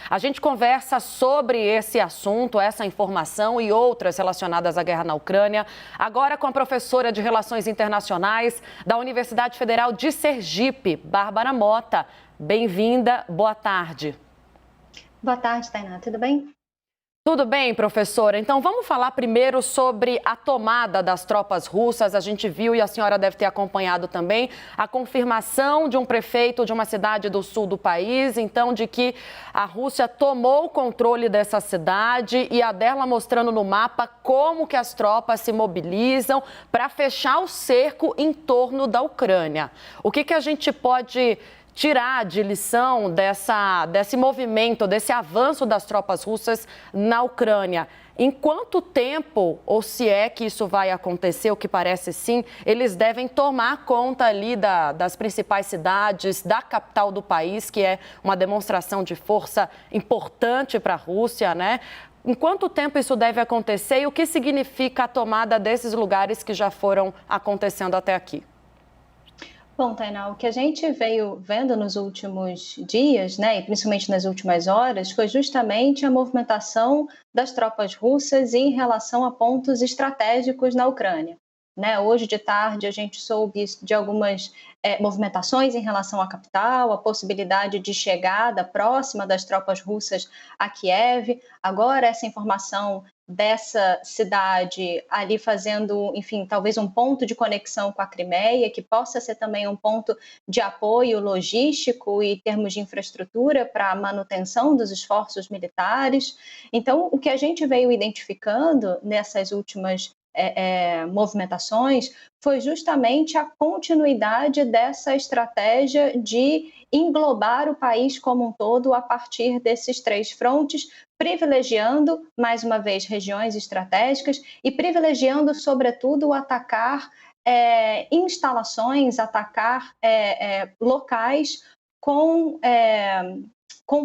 A gente conversa sobre esse assunto, essa informação e outras relacionadas à guerra na Ucrânia, agora com a professora de Relações Internacionais da Universidade Federal de Sergipe, Bárbara Mota. Bem-vinda, boa tarde. Boa tarde, Tainá, tudo bem? Tudo bem, professora? Então vamos falar primeiro sobre a tomada das tropas russas. A gente viu, e a senhora deve ter acompanhado também, a confirmação de um prefeito de uma cidade do sul do país, então, de que a Rússia tomou o controle dessa cidade e a dela mostrando no mapa como que as tropas se mobilizam para fechar o cerco em torno da Ucrânia. O que a gente pode tirar de lição desse movimento, desse avanço das tropas russas na Ucrânia? Em quanto tempo, ou se é que isso vai acontecer, o que parece sim, eles devem tomar conta ali das principais cidades, da capital do país, que é uma demonstração de força importante para a Rússia, né? Em quanto tempo isso deve acontecer e o que significa a tomada desses lugares que já foram acontecendo até aqui? Bom, Tainá, o que a gente veio vendo nos últimos dias, né, e principalmente nas últimas horas, foi justamente a movimentação das tropas russas em relação a pontos estratégicos na Ucrânia. Né? Hoje de tarde a gente soube de algumas movimentações em relação à capital, a possibilidade de chegada próxima das tropas russas a Kiev. Agora essa informação dessa cidade ali fazendo, enfim, talvez um ponto de conexão com a Crimeia, que possa ser também um ponto de apoio logístico e em termos de infraestrutura para a manutenção dos esforços militares. Então, o que a gente veio identificando nessas últimas movimentações foi justamente a continuidade dessa estratégia de englobar o país como um todo a partir desses três frontes, privilegiando, mais uma vez, regiões estratégicas e privilegiando, sobretudo, atacar instalações, atacar locais com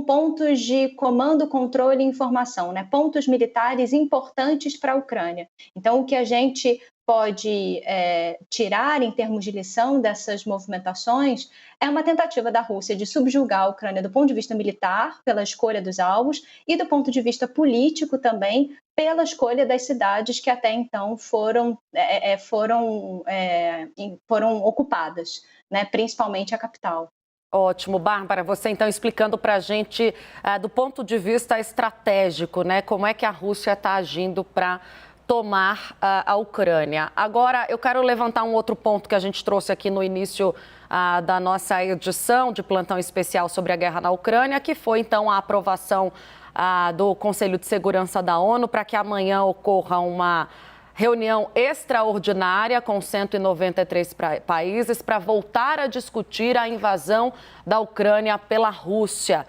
pontos de comando, controle e informação, né? Pontos militares importantes para a Ucrânia. Então, o que a gente pode tirar em termos de lição dessas movimentações é uma tentativa da Rússia de subjugar a Ucrânia do ponto de vista militar, pela escolha dos alvos, e do ponto de vista político também, pela escolha das cidades que até então foram ocupadas, né? Principalmente a capital. Ótimo, Bárbara, você então explicando para a gente do ponto de vista estratégico, né, como é que a Rússia está agindo para tomar a Ucrânia. Agora, eu quero levantar um outro ponto que a gente trouxe aqui no início da nossa edição de Plantão Especial sobre a guerra na Ucrânia, que foi então a aprovação do Conselho de Segurança da ONU para que amanhã ocorra uma reunião extraordinária com 193 países para voltar a discutir a invasão da Ucrânia pela Rússia.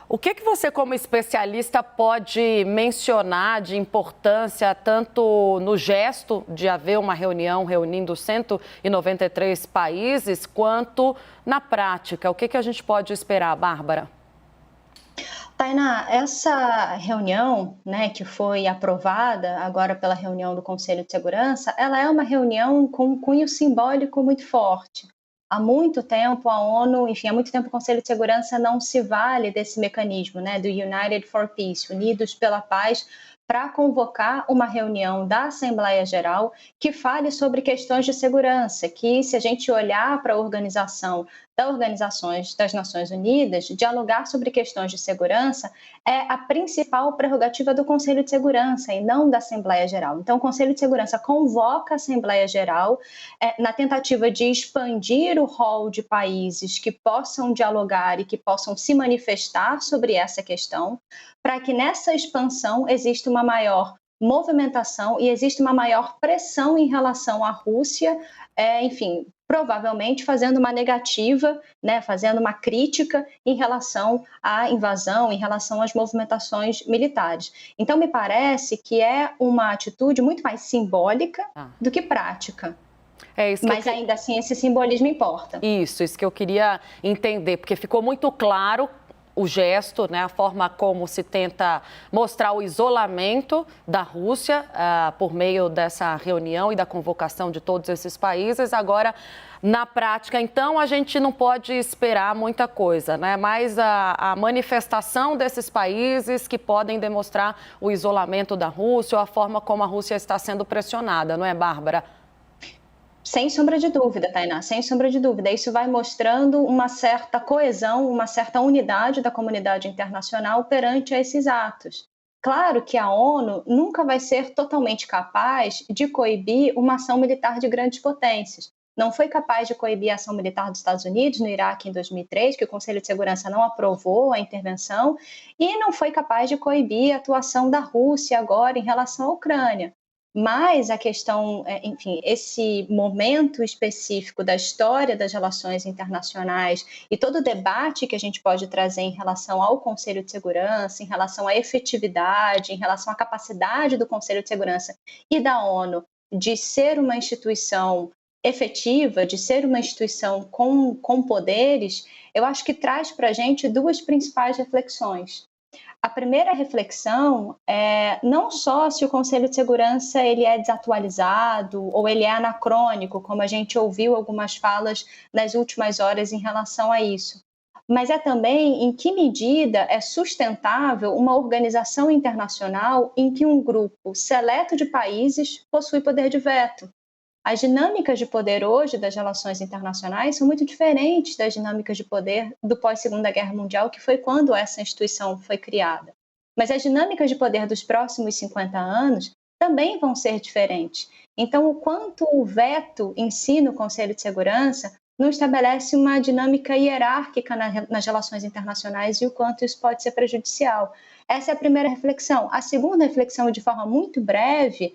O que você, como especialista, pode mencionar de importância tanto no gesto de haver uma reunião reunindo 193 países, quanto na prática? O que a gente pode esperar, Bárbara? Tainá, essa reunião, né, que foi aprovada agora pela reunião do Conselho de Segurança, ela é uma reunião com um cunho simbólico muito forte. Há muito tempo a ONU, enfim, há muito tempo o Conselho de Segurança não se vale desse mecanismo, né, do United for Peace, Unidos pela Paz, para convocar uma reunião da Assembleia Geral que fale sobre questões de segurança, que se a gente olhar para a organização das Organizações das Nações Unidas, dialogar sobre questões de segurança é a principal prerrogativa do Conselho de Segurança e não da Assembleia Geral. Então, o Conselho de Segurança convoca a Assembleia Geral na tentativa de expandir o rol de países que possam dialogar e que possam se manifestar sobre essa questão, para que nessa expansão exista uma maior movimentação e existe uma maior pressão em relação à Rússia, enfim, provavelmente fazendo uma negativa, né, fazendo uma crítica em relação à invasão, em relação às movimentações militares. Então, me parece que é uma atitude muito mais simbólica do que prática. Mas ainda assim esse simbolismo importa. Isso que eu queria entender, porque ficou muito claro o gesto, né, a forma como se tenta mostrar o isolamento da Rússia por meio dessa reunião e da convocação de todos esses países. Agora, na prática, então, a gente não pode esperar muita coisa, né? Mas a manifestação desses países que podem demonstrar o isolamento da Rússia ou a forma como a Rússia está sendo pressionada, não é, Bárbara? Sem sombra de dúvida, Tainá, sem sombra de dúvida. Isso vai mostrando uma certa coesão, uma certa unidade da comunidade internacional perante esses atos. Claro que a ONU nunca vai ser totalmente capaz de coibir uma ação militar de grandes potências. Não foi capaz de coibir a ação militar dos Estados Unidos no Iraque em 2003, que o Conselho de Segurança não aprovou a intervenção, e não foi capaz de coibir a atuação da Rússia agora em relação à Ucrânia. Mas a questão, enfim, esse momento específico da história das relações internacionais e todo o debate que a gente pode trazer em relação ao Conselho de Segurança, em relação à efetividade, em relação à capacidade do Conselho de Segurança e da ONU de ser uma instituição efetiva, de ser uma instituição com poderes, eu acho que traz para a gente duas principais reflexões. A primeira reflexão é não só se o Conselho de Segurança ele é desatualizado ou ele é anacrônico, como a gente ouviu algumas falas nas últimas horas em relação a isso, mas é também em que medida é sustentável uma organização internacional em que um grupo seleto de países possui poder de veto. As dinâmicas de poder hoje das relações internacionais são muito diferentes das dinâmicas de poder do pós-Segunda Guerra Mundial, que foi quando essa instituição foi criada. Mas as dinâmicas de poder dos próximos 50 anos também vão ser diferentes. Então, o quanto o veto em si no Conselho de Segurança não estabelece uma dinâmica hierárquica nas relações internacionais e o quanto isso pode ser prejudicial. Essa é a primeira reflexão. A segunda reflexão, de forma muito breve,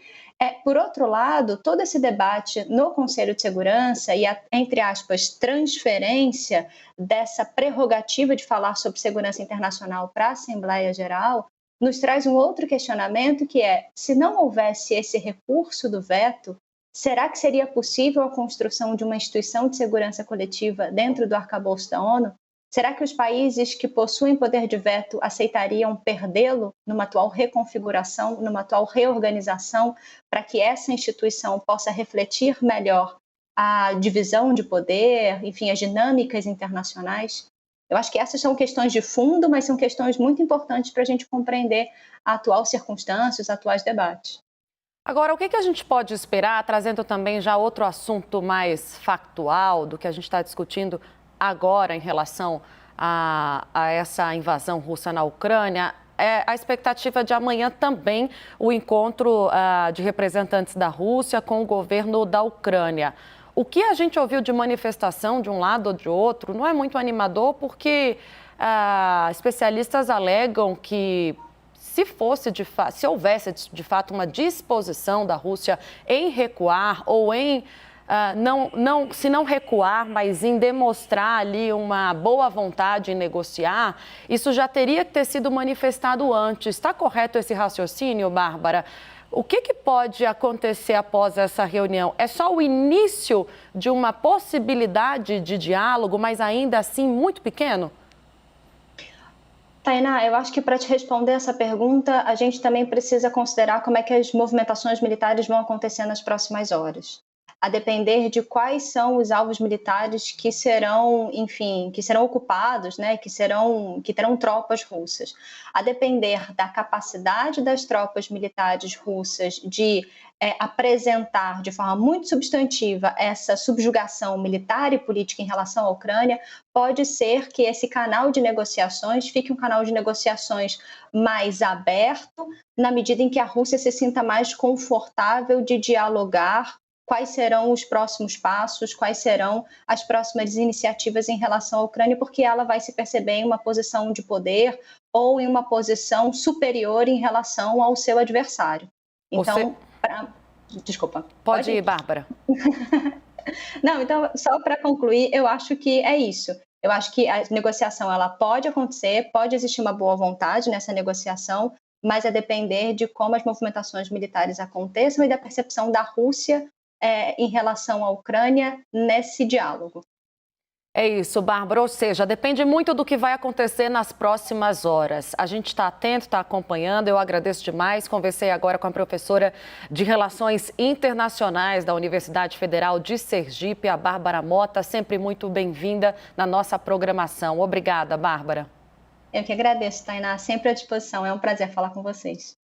por outro lado, todo esse debate no Conselho de Segurança e a, entre aspas, transferência dessa prerrogativa de falar sobre segurança internacional para a Assembleia Geral nos traz um outro questionamento que é, se não houvesse esse recurso do veto, será que seria possível a construção de uma instituição de segurança coletiva dentro do arcabouço da ONU? Será que os países que possuem poder de veto aceitariam perdê-lo numa atual reconfiguração, numa atual reorganização, para que essa instituição possa refletir melhor a divisão de poder, enfim, as dinâmicas internacionais? Eu acho que essas são questões de fundo, mas são questões muito importantes para a gente compreender a atual circunstância, os atuais debates. Agora, o que a gente pode esperar, trazendo também já outro assunto mais factual do que a gente está discutindo agora em relação a essa invasão russa na Ucrânia, é a expectativa de amanhã também o encontro de representantes da Rússia com o governo da Ucrânia. O que a gente ouviu de manifestação de um lado ou de outro não é muito animador, porque especialistas alegam que se houvesse de fato uma disposição da Rússia em recuar ou em se não recuar, mas em demonstrar ali uma boa vontade em negociar, isso já teria que ter sido manifestado antes. Está correto esse raciocínio, Bárbara? O que pode acontecer após essa reunião? É só o início de uma possibilidade de diálogo, mas ainda assim muito pequeno? Tainá, eu acho que para te responder essa pergunta, a gente também precisa considerar como é que as movimentações militares vão acontecer nas próximas horas. A depender de quais são os alvos militares que serão, enfim, que serão ocupados, né, que terão tropas russas. A depender da capacidade das tropas militares russas de apresentar de forma muito substantiva essa subjugação militar e política em relação à Ucrânia, pode ser que esse canal de negociações fique um canal de negociações mais aberto, na medida em que a Rússia se sinta mais confortável de dialogar quais serão os próximos passos, quais serão as próximas iniciativas em relação à Ucrânia, porque ela vai se perceber em uma posição de poder ou em uma posição superior em relação ao seu adversário. Então, desculpa. Pode ir, Bárbara. Não, então, só para concluir, eu acho que é isso. Eu acho que a negociação ela pode acontecer, pode existir uma boa vontade nessa negociação, mas é depender de como as movimentações militares aconteçam e da percepção da Rússia em relação à Ucrânia nesse diálogo. É isso, Bárbara, ou seja, depende muito do que vai acontecer nas próximas horas. A gente está atento, está acompanhando, eu agradeço demais. Conversei agora com a professora de Relações Internacionais da Universidade Federal de Sergipe, a Bárbara Mota, sempre muito bem-vinda na nossa programação. Obrigada, Bárbara. Eu que agradeço, Tainá, sempre à disposição, é um prazer falar com vocês.